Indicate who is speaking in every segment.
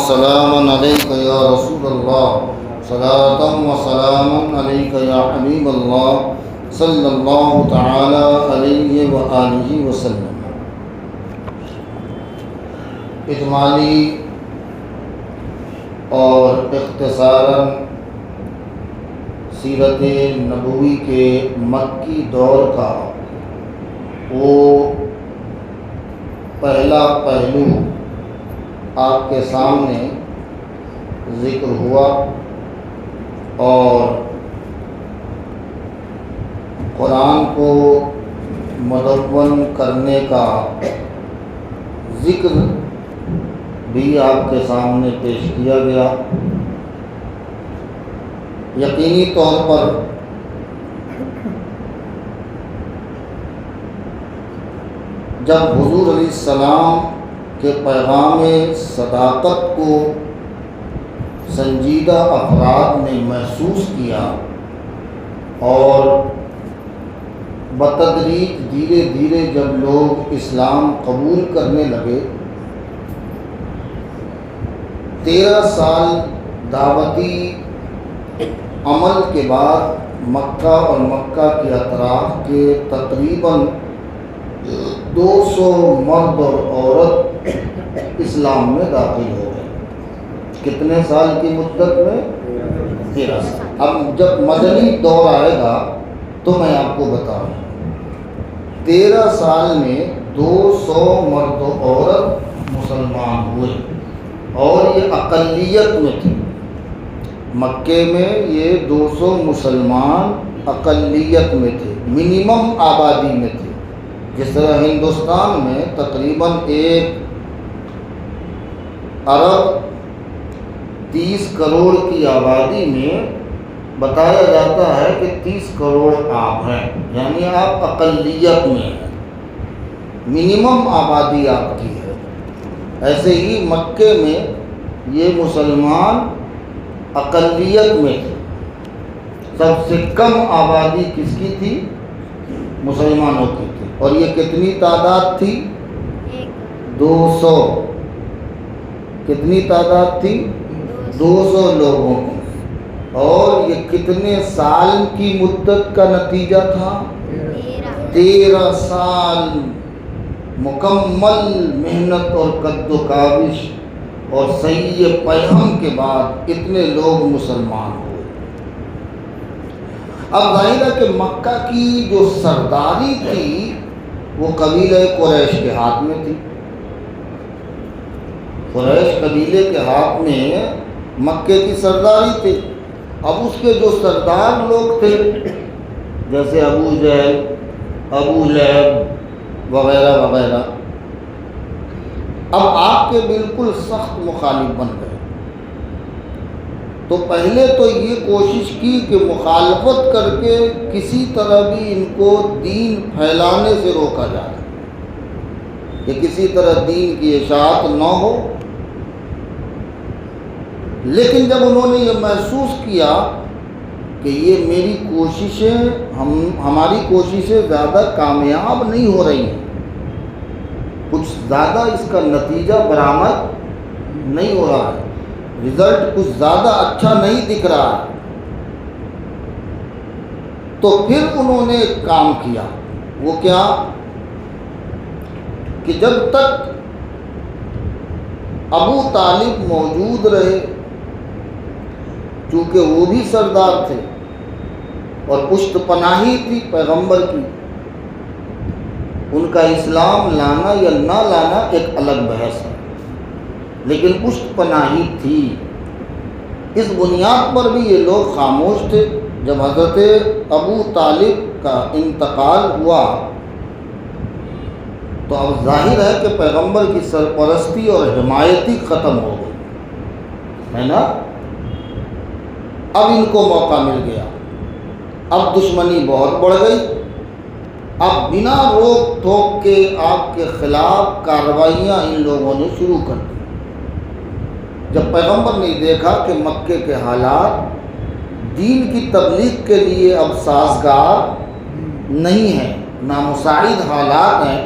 Speaker 1: وسلام عليك يا رسول الله صلاة وسلام عليك يا حبيب الله صلی اللہ تعالی علیہ وآلہ وسلم۔ اجمالی اور اختصاراً سیرت نبوی کے مکی دور کا وہ پہلا پہلو آپ کے سامنے ذکر ہوا، اور قرآن کو مدون کرنے کا ذکر بھی آپ کے سامنے پیش کیا گیا۔ یقینی طور پر جب حضور علیہ السلام کے پیغام صداقت کو سنجیدہ افراد نے محسوس کیا اور بتدریج دھیرے دھیرے جب لوگ اسلام قبول کرنے لگے، 13 سال دعوتی عمل کے بعد مکہ اور مکہ کے اطراف کے تقریباً 200 مرد اور عورت اسلام میں داخل ہو گئے۔ کتنے سال کی مدت میں؟ 13 سال۔ اب جب مدنی دور آئے گا تو میں آپ کو بتاؤں، 13 سال میں 200 مرد و عورت مسلمان ہوئے، اور یہ اقلیت میں تھے۔ مکے میں یہ 200 مسلمان اقلیت میں تھے، منیمم آبادی میں تھے۔ جس طرح ہندوستان میں تقریباً 1 ارب 30 کروڑ کی آبادی میں بتایا جاتا ہے کہ 30 کروڑ آپ ہیں، یعنی آپ اقلیت میں ہیں، منیمم آبادی آپ کی ہے۔ ایسے ہی مکے میں یہ مسلمان اقلیت میں تھے۔ سب سے کم آبادی کس کی تھی؟ مسلمانوں کی تھی۔ اور یہ کتنی تعداد تھی؟ 200۔ کتنی تعداد تھی؟ 200 لوگوں کی۔ اور یہ کتنے سال کی مدت کا نتیجہ تھا؟ 13 سال مکمل محنت اور قد و کاوش اور صحیح پیغام کے بعد اتنے لوگ مسلمان ہوئے۔ اب ظاہر ہے کہ مکہ کی جو سرداری تھی وہ قبیلہ قریش کے ہاتھ میں تھی۔ قریش قبیلے کے ہاتھ میں مکے کی سرداری تھی۔ اب اس کے جو سردار لوگ تھے جیسے ابو جہل، ابو لہب وغیرہ وغیرہ، اب آپ کے بالکل سخت مخالف بن گئے۔ تو پہلے تو یہ کوشش کی کہ مخالفت کر کے کسی طرح بھی ان کو دین پھیلانے سے روکا جائے، کہ کسی طرح دین کی اشاعت نہ ہو۔ لیکن جب انہوں نے یہ محسوس کیا کہ یہ میری کوششیں ہماری کوششیں زیادہ کامیاب نہیں ہو رہی ہیں، کچھ زیادہ اس کا نتیجہ برآمد نہیں ہو رہا ہے، رزلٹ کچھ زیادہ اچھا نہیں دکھ رہا ہے، تو پھر انہوں نے ایک کام کیا۔ وہ کیا؟ کہ جب تک ابو طالب موجود رہے، چونکہ وہ بھی سردار تھے اور پشت پناہی تھی پیغمبر کی، ان کا اسلام لانا یا نہ لانا ایک الگ بحث ہے، لیکن پشت پناہی تھی۔ اس بنیاد پر بھی یہ لوگ خاموش تھے۔ جب حضرت ابو طالب کا انتقال ہوا تو اب ظاہر ہے کہ پیغمبر کی سرپرستی اور حمایتی ختم ہو گئی ہے نا۔ اب ان کو موقع مل گیا، اب دشمنی بہت بڑھ گئی، اب بنا روک ٹوک کے آپ کے خلاف کارروائیاں ان لوگوں نے شروع کر دی۔ جب پیغمبر نے دیکھا کہ مکے کے حالات دین کی تبلیغ کے لیے اب سازگار نہیں ہیں، نامساعد حالات ہیں،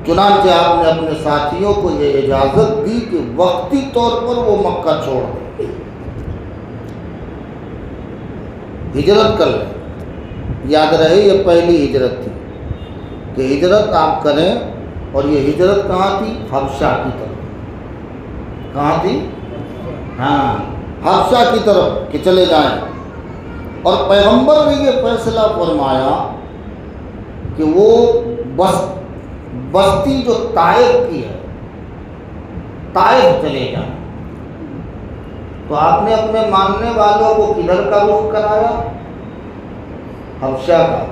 Speaker 1: چنانچہ آپ نے اپنے ساتھیوں کو یہ اجازت دی کہ وقتی طور پر وہ مکہ چھوڑ دیں، ہجرت کر لیں۔ یاد رہے یہ پہلی ہجرت تھی کہ ہجرت آپ کریں، اور یہ ہجرت کہاں تھی؟ حبشہ کی طرف۔ کہاں تھی؟ ہاں، حبشہ کی طرف کہ چلے جائیں۔ اور پیغمبر نے یہ فیصلہ فرمایا کہ وہ بستی جو طائف کی ہے، طائف چلے جائیں۔ تو آپ نے اپنے ماننے والوں کو کدھر کا رخ کرایا؟ حبشہ کا۔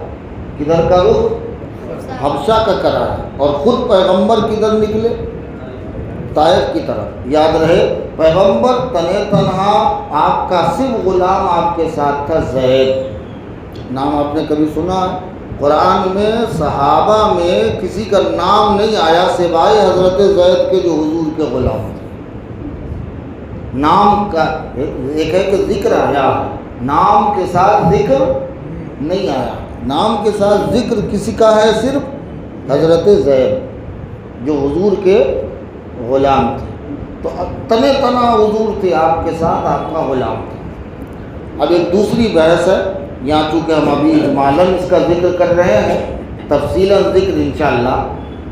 Speaker 1: کدھر کا رخ؟ حبشہ کا کرایا، اور خود پیغمبر کدھر نکلے؟ طائف کی طرف۔ یاد رہے پیغمبر تنے تنہا، آپ کا صرف غلام آپ کے ساتھ تھا، زید۔ نام آپ نے کبھی سنا ہے؟ قرآن میں صحابہ میں کسی کا نام نہیں آیا سوائے حضرت زید کے جو حضور کے غلام تھے۔ نام کا ایک ہے کہ ذکر آیا، نام کے ساتھ ذکر نہیں آیا۔ نام کے ساتھ ذکر کسی کا ہے؟ صرف حضرت زید جو حضور کے غلام تھے۔ تو تنے تنا حضور تھے آپ کے ساتھ، آپ کا غلام تھا۔ اب ایک دوسری بحث ہے، یہاں چونکہ ہم ابھی اجمالاً اس کا ذکر کر رہے ہیں، تفصیلاً ذکر انشاءاللہ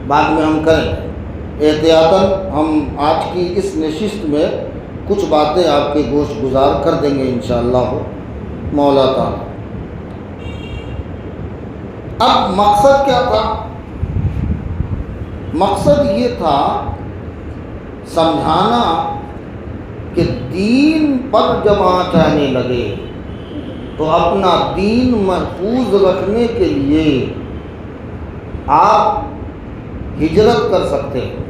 Speaker 1: بعد میں ہم کریں گے۔ احتیاطاً ہم آج کی اس نشست میں کچھ باتیں آپ کے گوش گزار کر دیں گے انشاءاللہ مولا تعالی۔ اب مقصد کیا تھا؟ مقصد یہ تھا سمجھانا کہ دین پر جب آنچ آنے لگے تو اپنا دین محفوظ رکھنے کے لیے آپ ہجرت کر سکتے ہیں،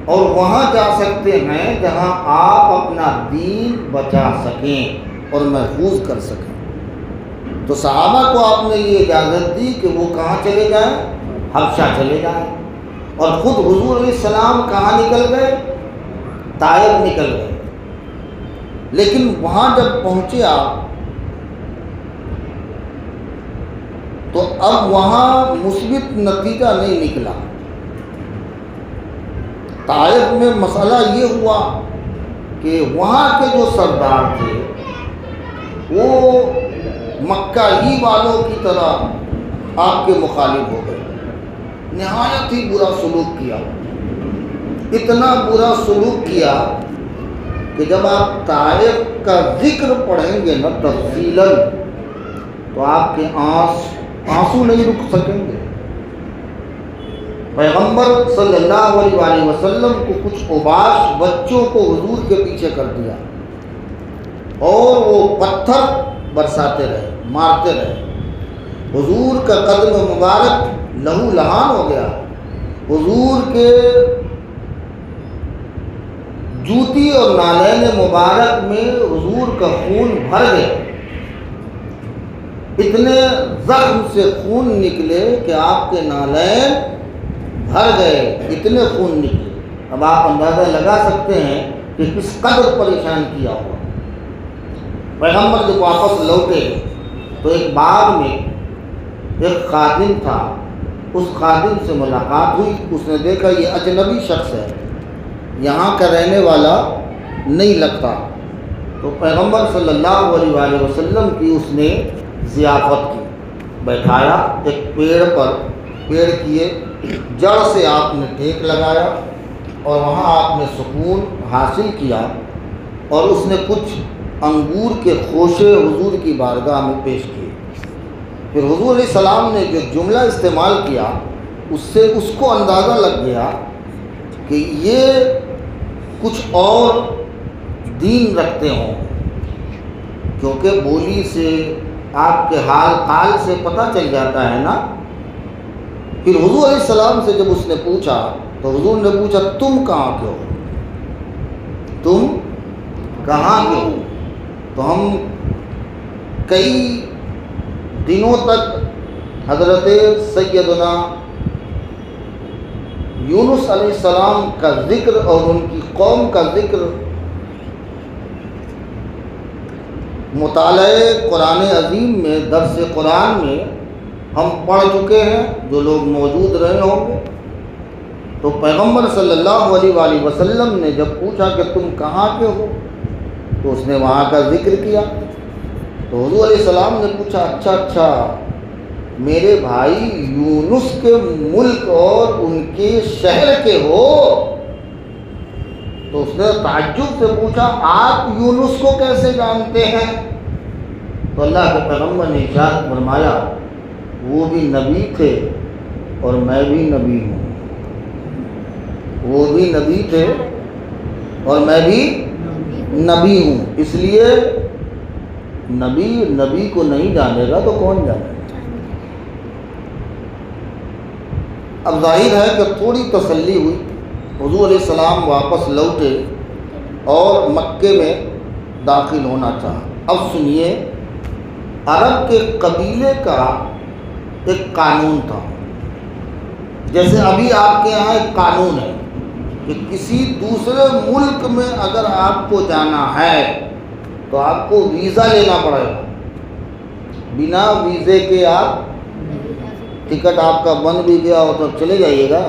Speaker 1: اور وہاں جا سکتے ہیں جہاں آپ اپنا دین بچا سکیں اور محفوظ کر سکیں۔ تو صحابہ کو آپ نے یہ اجازت دی کہ وہ کہاں چلے جائیں؟ حبشہ چلے جائیں۔ اور خود حضور علیہ السلام کہاں نکل گئے؟ طائف نکل گئے۔ لیکن وہاں جب پہنچے آپ تو اب وہاں مثبت نتیجہ نہیں نکلا۔ طائف میں مسئلہ یہ ہوا کہ وہاں کے جو سردار تھے وہ مکہ ہی والوں کی طرح آپ کے مخالف ہو گئے، نہایت ہی برا سلوک کیا، اتنا برا سلوک کیا کہ جب آپ طائف کا ذکر پڑھیں گے نا تفصیلاً تو آپ کے آنسو نہیں رک سکیں گے۔ پیغمبر صلی اللہ علیہ وآلہ وسلم کو کچھ اوباش بچوں کو حضور کے پیچھے کر دیا، اور وہ پتھر برساتے رہے، مارتے رہے۔ حضور کا قدم مبارک لہو لہان ہو گیا، حضور کے جوتی اور نالین مبارک میں حضور کا خون بھر گیا، اتنے زخم سے خون نکلے کہ آپ کے نالین بھر گئے، اتنے خون نکلے۔ اب آپ اندازہ لگا سکتے ہیں کہ کس قدر پریشان کیا ہوا۔ پیغمبر جب واپس لوٹے تو ایک باغ میں ایک خادم تھا، اس خادم سے ملاقات ہوئی۔ اس نے دیکھا یہ اجنبی شخص ہے، یہاں کا رہنے والا نہیں لگتا، تو پیغمبر صلی اللہ علیہ وآلہ وسلم کی اس نے ضیافت کی، بیٹھایا ایک پیڑ پر، پیڑ کیے جڑ سے آپ نے ٹیک لگایا، اور وہاں آپ نے سکون حاصل کیا، اور اس نے کچھ انگور کے خوشے حضور کی بارگاہ میں پیش کیے۔ پھر حضور علیہ السلام نے جو جملہ استعمال کیا اس سے اس کو اندازہ لگ گیا کہ یہ کچھ اور دین رکھتے ہوں، کیونکہ بولی سے آپ کے حال قال سے پتہ چل جاتا ہے نا۔ پھر حضور علیہ السلام سے جب اس نے پوچھا تو حضور نے پوچھا تم کہاں کے ہو؟ تم کہاں کے ہو؟ تو ہم کئی دنوں تک حضرت سیدنا یونس علیہ السلام کا ذکر اور ان کی قوم کا ذکر مطالعہ قرآن عظیم میں، درس قرآن میں ہم پڑھ چکے ہیں، جو لوگ موجود رہے ہوں گے۔ تو پیغمبر صلی اللہ علیہ وآلہ وسلم نے جب پوچھا کہ تم کہاں کے ہو تو اس نے وہاں کا ذکر کیا. تو حضور علیہ السلام نے پوچھا اچھا میرے بھائی یونس کے ملک اور ان کے شہر کے ہو؟ تو اس نے تعجب سے پوچھا آپ یونس کو کیسے جانتے ہیں؟ تو اللہ کے پیغمبر نے ارشاد فرمایا وہ بھی نبی تھے اور میں بھی نبی ہوں. وہ بھی نبی تھے اور میں بھی نبی ہوں. اس لیے نبی کو نہیں جانے گا تو کون جانے گا؟ اب ظاہر ہے کہ تھوڑی تسلی ہوئی. حضور علیہ السلام واپس لوٹے اور مکے میں داخل ہونا چاہا. اب سنیے، عرب کے قبیلے کا ایک قانون تھا. جیسے ابھی آپ کے یہاں ایک قانون ہے کہ کسی دوسرے ملک میں اگر آپ کو جانا ہے تو آپ کو ویزا لینا پڑے گا. بنا ویزے کے آپ ٹکٹ آپ کا بن بھی گیا ہو تو چلے جائیے گا.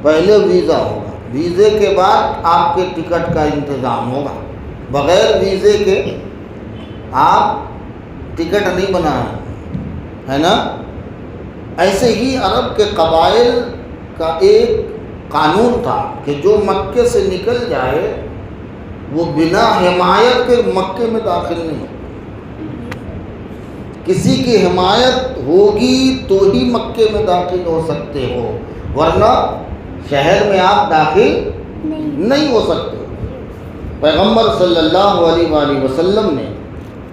Speaker 1: پہلے ویزا ہوگا، ویزے کے بعد آپ کے ٹکٹ کا انتظام ہوگا. بغیر ویزے کے آپ ٹکٹ نہیں بنائیں، ہے نا. ایسے ہی عرب کے قبائل کا ایک قانون تھا کہ جو مکے سے نکل جائے وہ بنا حمایت کے مکے میں داخل نہیں ہو. کسی کی حمایت ہوگی تو ہی مکے میں داخل ہو سکتے ہو، ورنہ شہر میں آپ داخل نہیں ہو سکتے. پیغمبر صلی اللہ علیہ وآلہ وسلم نے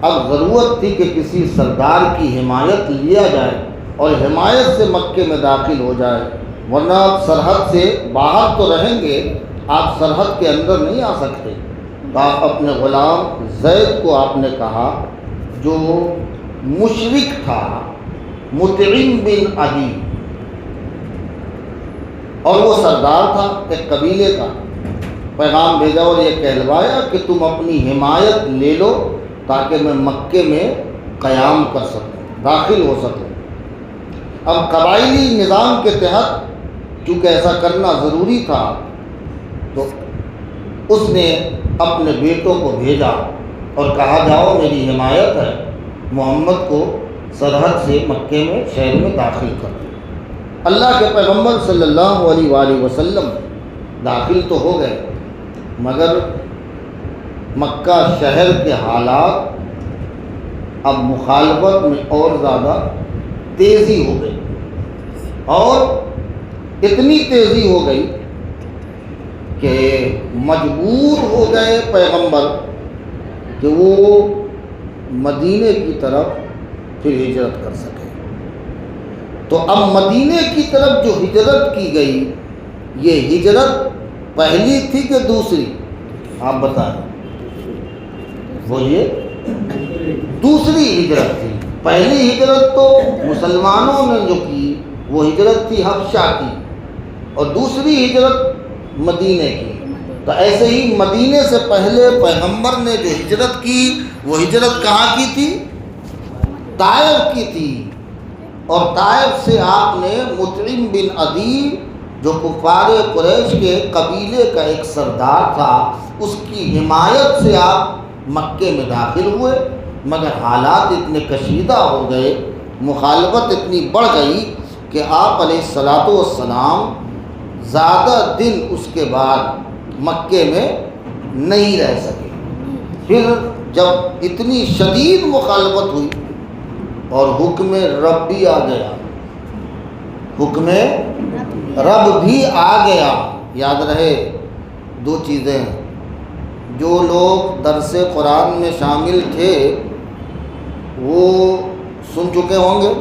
Speaker 1: اب ضرورت تھی کہ کسی سردار کی حمایت لیا جائے اور حمایت سے مکے میں داخل ہو جائے، ورنہ آپ سرحد سے باہر تو رہیں گے، آپ سرحد کے اندر نہیں آ سکتے. تو آپ اپنے غلام زید کو آپ نے کہا جو مشرک تھا، مطعم بن عدی، اور وہ سردار تھا ایک قبیلے کا، پیغام بھیجا اور یہ کہلوایا کہ تم اپنی حمایت لے لو تاکہ میں مکے میں قیام کر سکوں، داخل ہو سکوں. اب قبائلی نظام کے تحت چونکہ ایسا کرنا ضروری تھا تو اس نے اپنے بیٹوں کو بھیجا اور کہا جاؤ میری حمایت ہے، محمد کو سرحد سے مکے میں شہر میں داخل کر. اللہ کے پیغمبر صلی اللہ علیہ وآلہ وسلم داخل تو ہو گئے، مگر مکہ شہر کے حالات اب مخالفت میں اور زیادہ تیزی ہو گئی، اور اتنی تیزی ہو گئی کہ مجبور ہو گئے پیغمبر کہ وہ مدینے کی طرف پھر ہجرت کر سکے. تو اب مدینے کی طرف جو ہجرت کی گئی، یہ ہجرت پہلی تھی کہ دوسری؟ آپ بتائیں. وہ یہ دوسری ہجرت تھی. پہلی ہجرت تو مسلمانوں نے جو کی وہ ہجرت تھی حبشہ کی، اور دوسری ہجرت مدینے کی. تو ایسے ہی مدینے سے پہلے پیغمبر نے جو ہجرت کی وہ ہجرت کہاں کی تھی؟ طائف کی تھی. اور طائف سے آپ نے مطعم بن عدی جو کفار قریش کے قبیلے کا ایک سردار تھا، اس کی حمایت سے آپ مکے میں داخل ہوئے. مگر حالات اتنے کشیدہ ہو گئے، مخالفت اتنی بڑھ گئی کہ آپ علیہ الصلاۃ والسلام زیادہ دن اس کے بعد مکے میں نہیں رہ سکے. پھر جب اتنی شدید مخالفت ہوئی اور حکم رب بھی آ گیا، حکم رب بھی آ گیا. یاد رہے دو چیزیں، جو لوگ درس قرآن میں شامل تھے وہ سن چکے ہوں گے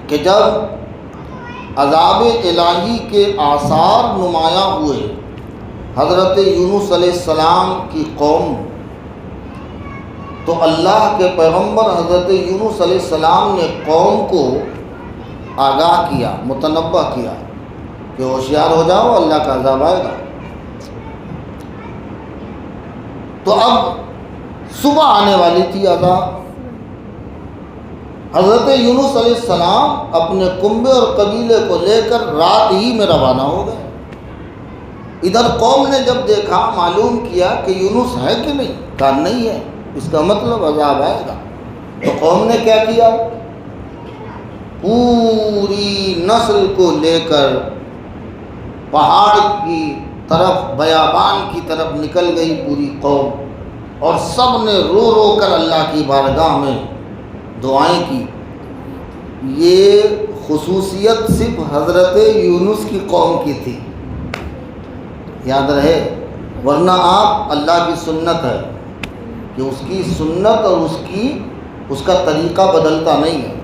Speaker 1: کہ جب عذاب الہی کے آثار نمایاں ہوئے حضرت یونس علیہ السلام کی قوم، تو اللہ کے پیغمبر حضرت یونس علیہ السلام نے قوم کو آگاہ کیا، متنبہ کیا کہ ہوشیار ہو جاؤ، اللہ کا عذاب آئے گا. تو اب صبح آنے والی تھی عذاب. حضرت یونس علیہ السلام اپنے کنبے اور قبیلے کو لے کر رات ہی میں روانہ ہو گئے۔ ادھر قوم نے جب دیکھا، معلوم کیا کہ یونس ہے کہ نہیں، کہا نہیں ہے، اس کا مطلب عذاب آئے گا۔ تو قوم نے کیا کیا؟ پوری نسل کو لے کر پہاڑ کی طرف، بیابان کی طرف نکل گئی پوری قوم، اور سب نے رو رو کر اللہ کی بارگاہ میں دعائیں کی۔ یہ خصوصیت صرف حضرت یونس کی قوم کی تھی، یاد رہے، ورنہ آپ اللہ کی سنت ہے کہ اس کی سنت اور اس کا طریقہ بدلتا نہیں ہے۔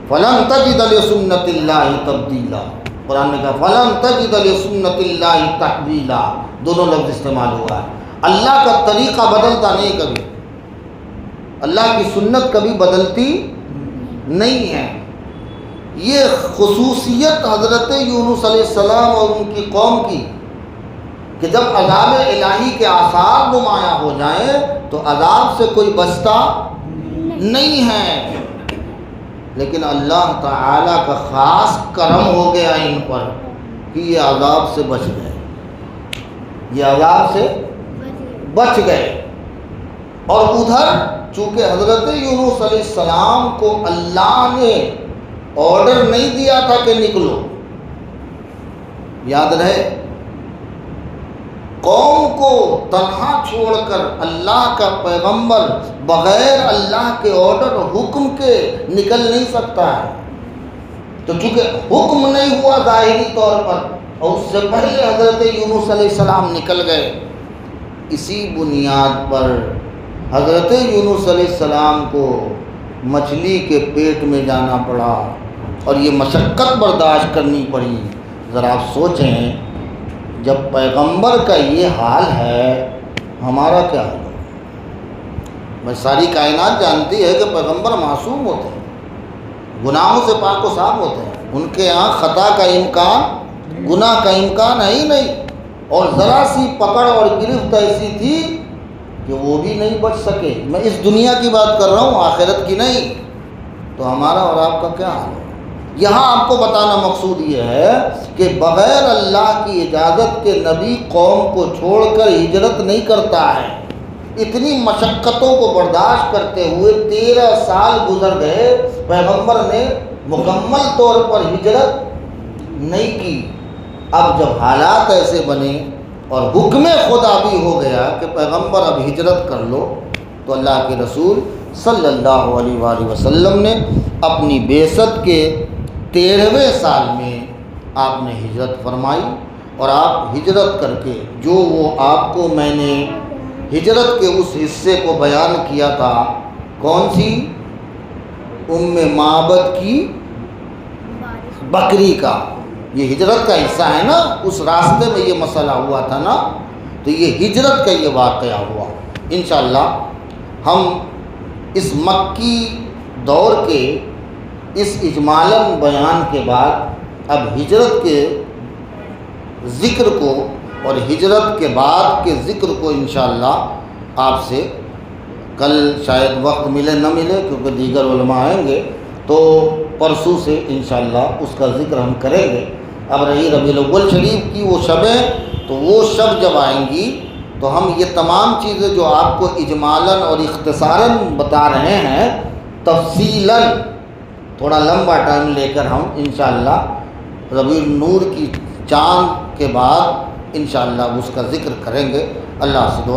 Speaker 1: فَلَن تَجِدَ لِسُنَّتِ اللَّهِ تَبْدِيلًا، قرآن نے کہا فَلَن تَجِدَ لِسُنَّتِ اللَّهِ تَحْوِيلًا، دونوں لفظ استعمال ہوا ہے۔ اللہ کا طریقہ بدلتا نہیں کبھی، اللہ کی سنت کبھی بدلتی نہیں ہے۔ یہ خصوصیت حضرت یونس علیہ السلام اور ان کی قوم کی کہ جب عذاب الہی کے آثار نمایاں ہو جائیں تو عذاب سے کوئی بچتا نہیں ہے، لیکن اللہ تعالیٰ کا خاص کرم ہو گیا ان پر کہ یہ عذاب سے بچ گئے، یہ عذاب سے بچ گئے۔ اور ادھر چونکہ حضرت یونس علیہ السلام کو اللہ نے آرڈر نہیں دیا تھا کہ نکلو، یاد رہے، قوم کو تنہا چھوڑ کر اللہ کا پیغمبر بغیر اللہ کے آرڈر اور حکم کے نکل نہیں سکتا ہے۔ تو چونکہ حکم نہیں ہوا ظاہری طور پر، اور اس سے پہلے حضرت یونس علیہ السلام نکل گئے، اسی بنیاد پر حضرت یونس علیہ السلام کو مچھلی کے پیٹ میں جانا پڑا اور یہ مشقت برداشت کرنی پڑی۔ ذرا آپ سوچیں، جب پیغمبر کا یہ حال ہے، ہمارا کیا حال ہے؟ بس ساری کائنات جانتی ہے کہ پیغمبر معصوم ہوتے ہیں، گناہوں سے پاک و صاف ہوتے ہیں، ان کے یہاں خطا کا امکان، گناہ کا امکان ہے ہی نہیں، اور ذرا سی پکڑ اور گرفت ایسی تھی کہ وہ بھی نہیں بچ سکے۔ میں اس دنیا کی بات کر رہا ہوں، آخرت کی نہیں۔ تو ہمارا اور آپ کا کیا حال ہے؟ یہاں آپ کو بتانا مقصود یہ ہے کہ بغیر اللہ کی اجازت کے نبی قوم کو چھوڑ کر ہجرت نہیں کرتا ہے۔ اتنی مشقتوں کو برداشت کرتے ہوئے 13 سال گزر گئے، پیغمبر نے مکمل طور پر ہجرت نہیں کی۔ اب جب حالات ایسے بنے اور حکم خدا بھی ہو گیا کہ پیغمبر اب ہجرت کر لو، تو اللہ کے رسول صلی اللہ علیہ وآلہ وسلم نے اپنی بعثت کے 13ویں سال میں آپ نے ہجرت فرمائی، اور آپ ہجرت کر کے جو وہ آپ کو میں نے ہجرت کے اس حصے کو بیان کیا تھا، کون سی؟ ام معبد کی بکری کا، یہ ہجرت کا حصہ ہے نا، اس راستے میں یہ مسئلہ ہوا تھا نا، تو یہ ہجرت کا یہ واقعہ ہوا۔ انشاءاللہ ہم اس مکی دور کے اس اجمالاً بیان کے بعد اب ہجرت کے ذکر کو اور ہجرت کے بعد کے ذکر کو انشاءاللہ آپ سے کل شاید وقت ملے نہ ملے، کیونکہ دیگر علماء آئیں گے، تو پرسوں سے انشاءاللہ اس کا ذکر ہم کریں گے۔ اب رہی ربیع الاول شریف کی وہ شبیں، تو وہ شب جب آئیں گی تو ہم یہ تمام چیزیں جو آپ کو اجمالاً اور اختصاراً بتا رہے ہیں، تفصیلاً تھوڑا لمبا ٹائم لے کر ہم انشاءاللہ ربیع النور کی چاند کے بعد انشاءاللہ اس کا ذکر کریں گے۔ اللہ سے دعا